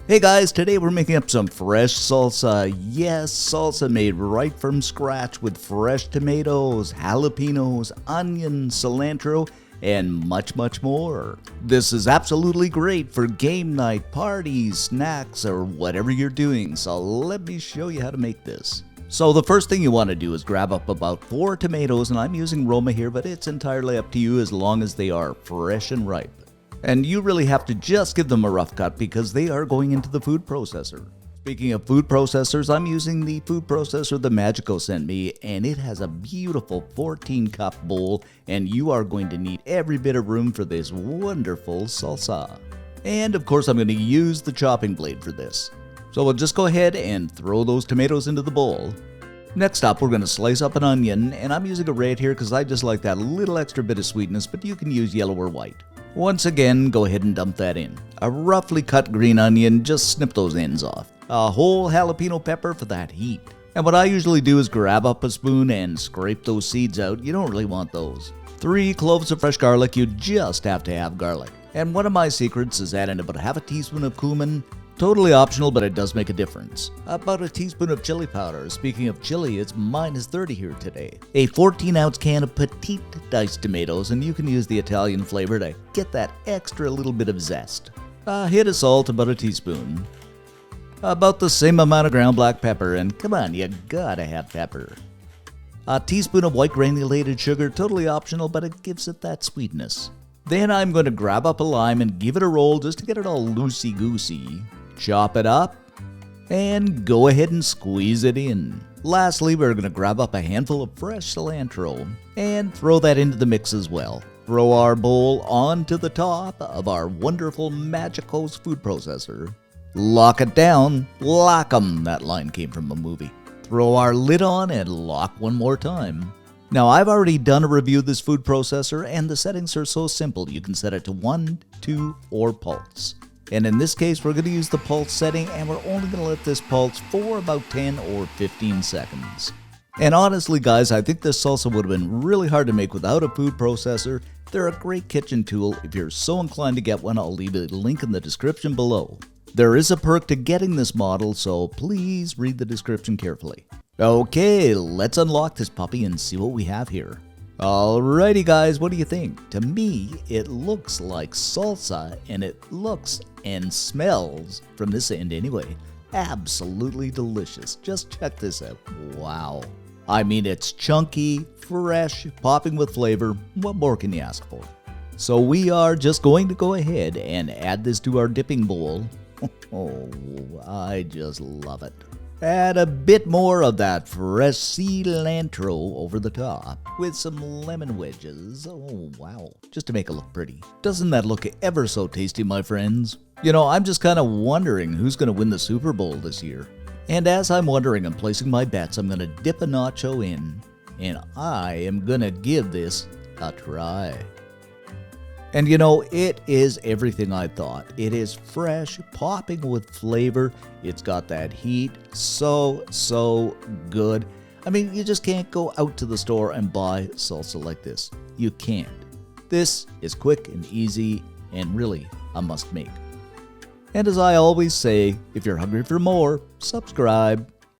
Hey guys, today we're making up some fresh salsa. Yes, salsa made right from scratch with fresh tomatoes, jalapenos, onions, cilantro, and much more. This is absolutely great for game night, parties, snacks, or whatever you're doing, so let me show you how to make this. So the first thing you want to do is grab up about 4 tomatoes, and I'm using Roma here, but it's entirely up to you as long as they are fresh and ripe. And you really have to just give them a rough cut because they are going into the food processor. Speaking of food processors, I'm using the food processor the Magiccos sent me, and it has a beautiful 14-cup bowl, and you are going to need every bit of room for this wonderful salsa. And of course, I'm going to use the chopping blade for this. So we'll just go ahead and throw those tomatoes into the bowl. Next up, we're going to slice up an onion, and I'm using a red here because I just like that little extra bit of sweetness, but you can use yellow or white. Once again, go ahead and dump that in. A roughly cut green onion, just snip those ends off. A whole jalapeno pepper for that heat. And what I usually do is grab up a spoon and scrape those seeds out. You don't really want those. 3 cloves of fresh garlic. You just have to have garlic. And one of my secrets is adding about half a teaspoon of cumin. Totally optional, but it does make a difference. About a teaspoon of chili powder. Speaking of chili, it's minus 30 here today. A 14-ounce can of petite diced tomatoes, and you can use the Italian flavor to get that extra little bit of zest. A hit of salt, about a teaspoon. About the same amount of ground black pepper, and come on, you gotta have pepper. A teaspoon of white granulated sugar, totally optional, but it gives it that sweetness. Then I'm going to grab up a lime and give it a roll just to get it all loosey-goosey. Chop it up, and go ahead and squeeze it in. Lastly, we're going to grab up a handful of fresh cilantro and throw that into the mix as well. Throw our bowl onto the top of our wonderful Magiccos food processor. Lock it down. Lock 'em. That line came from a movie. Throw our lid on and lock one more time. Now, I've already done a review of this food processor, and the settings are so simple. You can set it to 1, 2, or pulse. And in this case, we're going to use the pulse setting, and we're only going to let this pulse for about 10 or 15 seconds. And honestly, guys, I think this salsa would have been really hard to make without a food processor. They're a great kitchen tool. If you're so inclined to get one, I'll leave a link in the description below. There is a perk to getting this model, so please read the description carefully. Okay, let's unlock this puppy and see what we have here. Alrighty guys, what do you think? To me, it looks like salsa, and it looks and smells, from this end anyway, absolutely delicious. Just check this out. Wow. I mean, it's chunky, fresh, popping with flavor. What more can you ask for? So we are just going to go ahead and add this to our dipping bowl. Oh, I just love it. Add a bit more of that fresh cilantro over the top with some lemon wedges. Oh, wow. Just to make it look pretty. Doesn't that look ever so tasty, my friends? You know, I'm just kind of wondering who's going to win the Super Bowl this year. And as I'm wondering and placing my bets, I'm going to dip a nacho in, and I am going to give this a try. And you know, it is everything I thought. It is fresh, popping with flavor. It's got that heat. So good. I mean, you just can't go out to the store and buy salsa like this. You can't. This is quick and easy and really a must make. And as I always say, if you're hungry for more, subscribe.